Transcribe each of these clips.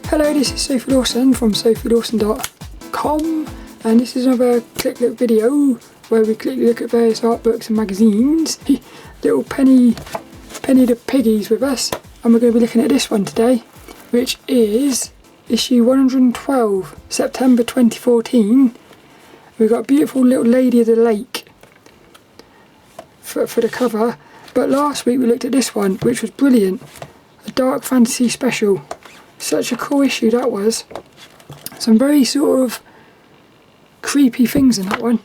Hello, this is Sophie Lawson from sophielawson.com, and this is another Click Look video where we quickly look at various art books and magazines. Little Penny the Piggy's with us, and we're going to be looking at this one today, which is issue 112, September 2014. We've got a beautiful little Lady of the Lake for the cover, but last week we looked at this one, which was brilliant, a dark fantasy special. Such a cool issue that was. Some very sort of creepy things in that one,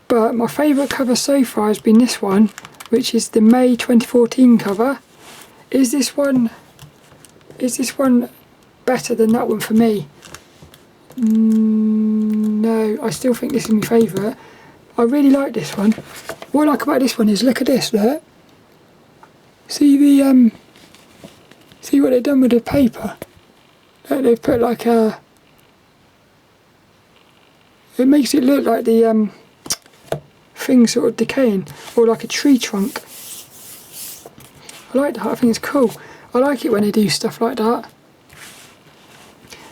but my favourite cover so far has been this one, which is the May 2014 cover. Is this one better than that one for me? No, I still think this is my favourite. I really like this one. What I like about this one is, look at this, look. See the see what they've done with the paper? They've put like a, it makes it look like the thing sort of decaying, or like a tree trunk. I like that, I think it's cool. I like it when they do stuff like that.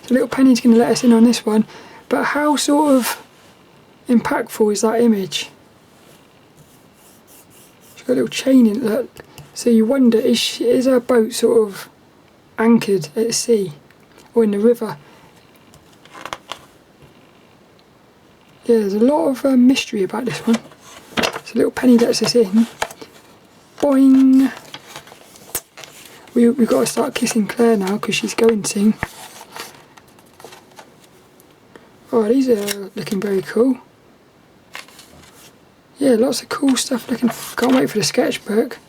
So little Penny's going to let us in on this one, but how sort of impactful is that image? She's got a little chain in it, look. So you wonder, is her boat sort of anchored at sea? Or in the river? Yeah, there's a lot of mystery about this one. So little Penny lets us in. Boing! We've got to start kissing Claire now because she's going soon. Oh, these are looking very cool. Yeah, lots of cool stuff looking. Can't wait for the sketchbook.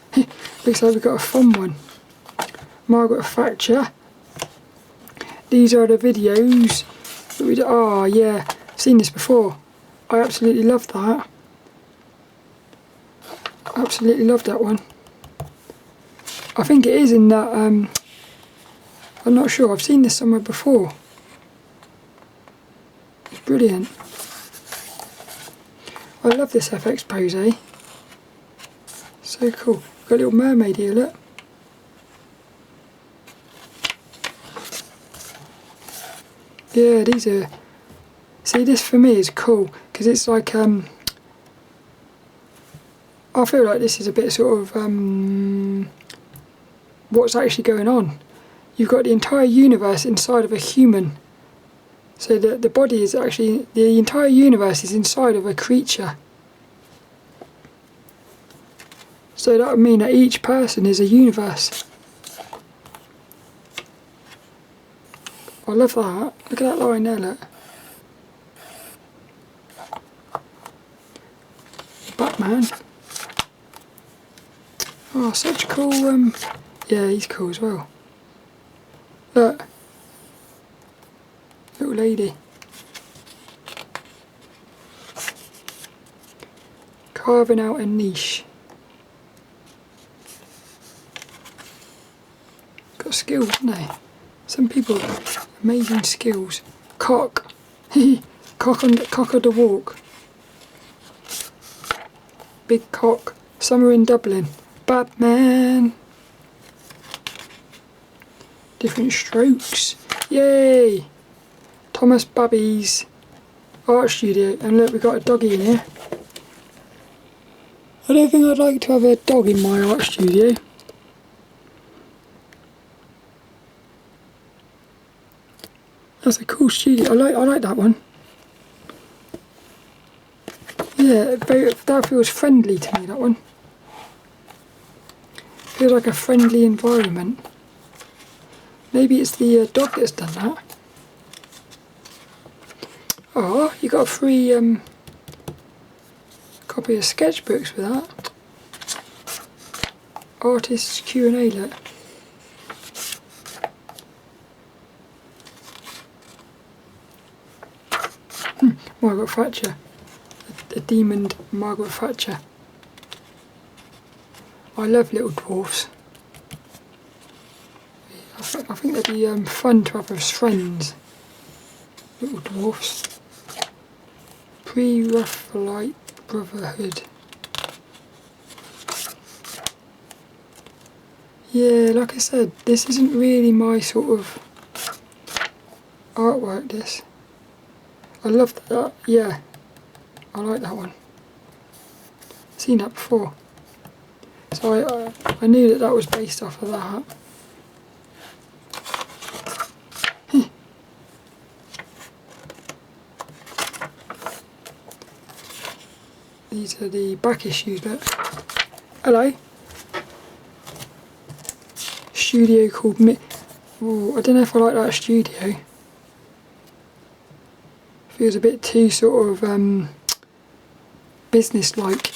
Looks like we've got a fun one. Margaret Thatcher. These are the videos that we do. Oh yeah, seen this before. I absolutely love that. Absolutely love that one. I think it is in that, I'm not sure, I've seen this somewhere before. It's brilliant. I love this FX pose, eh? So cool. Got a little mermaid here, look. Yeah, these are, see, this for me is cool because it's like I feel like this is a bit sort of what's actually going on. You've got the entire universe inside of a human, so that the body is actually, the entire universe is inside of a creature, so that would mean that each person is a universe. I love that. Look at that line there, look. Batman. Oh, such cool, yeah, he's cool as well. Look. Little lady. Carving out a niche. Got skills, haven't they? Some people, amazing skills. Cock. Cock of the walk. Big cock. Summer in Dublin. Batman. Different strokes. Yay! Thomas Babbey's art studio. And look, we've got a doggy in here. I don't think I'd like to have a dog in my art studio. That's a cool studio. I like that one. Yeah, that feels friendly to me, that one. Feels like a friendly environment. Maybe it's the dog that's done that. Oh, you got a free copy of sketchbooks for that. Artist's Q&A, look. Margaret Thatcher. A demoned Margaret Thatcher. I love little dwarfs. I think they'd be fun to have as friends. Little dwarfs. Pre-Raphaelite Brotherhood. Yeah, like I said, this isn't really my sort of artwork, this. I love that, yeah. I like that one. Seen that before. So I knew that that was based off of that. These are the back issues, but hello. Studio called Ooh, I don't know if I like that studio. Feels a bit too sort of business-like.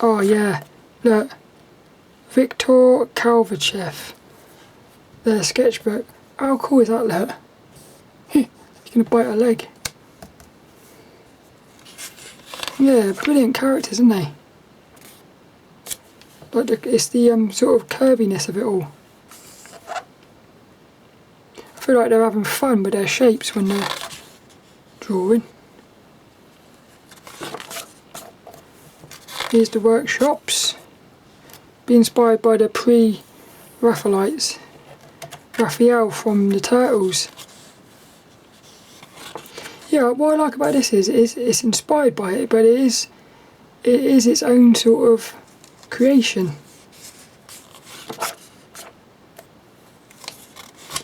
Oh yeah, look. Viktor Kalvachev. Their sketchbook. How cool is that, look? He's gonna bite a leg. Yeah, brilliant characters, aren't they? Like it's the sort of curviness of it all. I feel like they're having fun with their shapes when they're drawing. Here's the workshops. Be inspired by the Pre-Raphaelites. Raphael from the Turtles. Yeah, what I like about this is it's inspired by it, but it is its own sort of creation.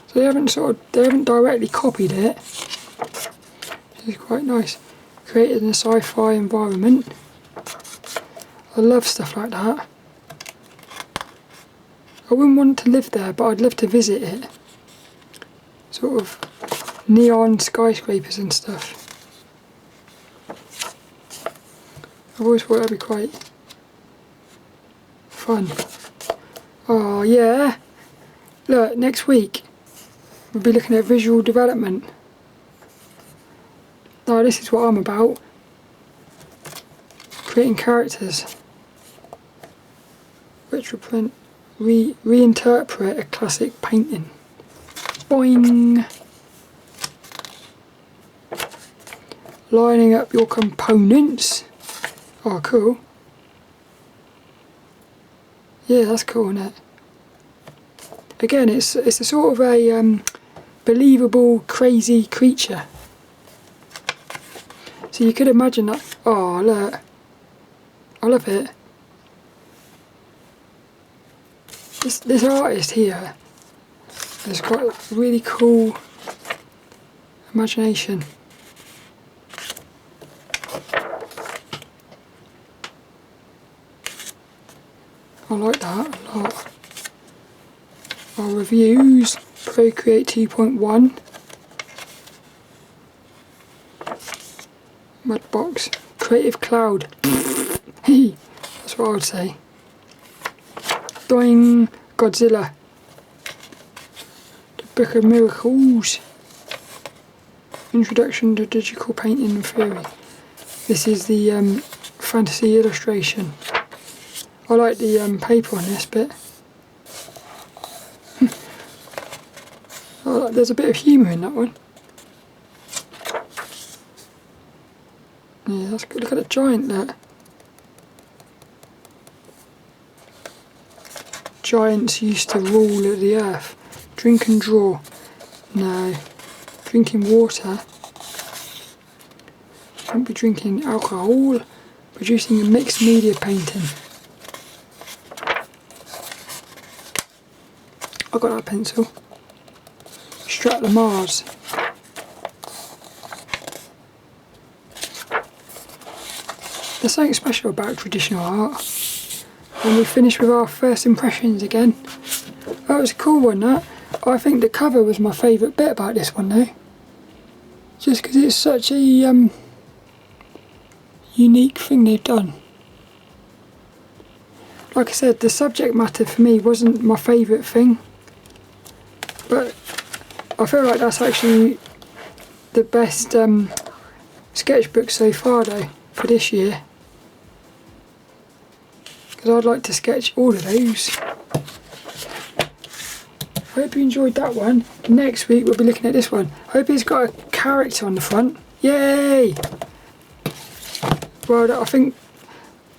So they haven't directly copied it, which is quite nice. Created in a sci-fi environment. I love stuff like that. I wouldn't want to live there, but I'd love to visit it. Sort of neon skyscrapers and stuff. I've always thought that'd be quite fun. Oh yeah! Look, next week we'll be looking at visual development. Now this is what I'm about. Creating characters. Retroprint. Reinterpret a classic painting. Boing! Lining up your components. Oh, cool. Yeah, that's cool, isn't it? Again, it's a sort of a believable, crazy creature. So you could imagine that. Oh, look. I love it. This artist here has got a really cool imagination. I like that a lot. Our reviews, Procreate 2.1, Mudbox, Creative Cloud. That's what I would say. Doing Godzilla, The Book of Miracles, Introduction to Digital Painting and Theory. This is the fantasy illustration. I like the paper on this bit. Oh, there's a bit of humour in that one. Yeah, that's good. Look at the giant there. Giants used to rule the earth. Drink and draw. No. Drinking water. Won't be drinking alcohol. Producing a mixed media painting. I got that pencil. Strat Mars. There's something special about traditional art. And we finished with our first impressions again. That was a cool one, that. I think the cover was my favourite bit about this one though. Just because it's such a unique thing they've done. Like I said, the subject matter for me wasn't my favourite thing. But I feel like that's actually the best sketchbook so far though, for this year. Because I'd like to sketch all of those. I hope you enjoyed that one. Next week we'll be looking at this one. I hope it's got a character on the front. Yay! Well, I think,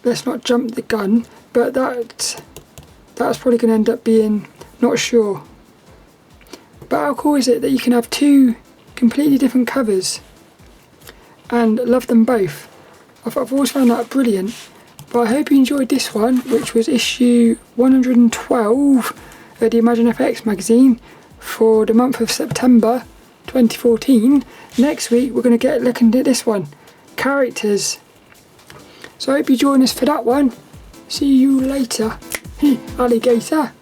let's not jump the gun, but that that's probably going to end up being, not sure. But how cool is it that you can have two completely different covers and love them both? I've always found that brilliant. But I hope you enjoyed this one, which was issue 112 of the ImagineFX magazine for the month of September 2014. Next week we're going to get looking at this one, characters. So I hope you join us for that one. See you later, alligator.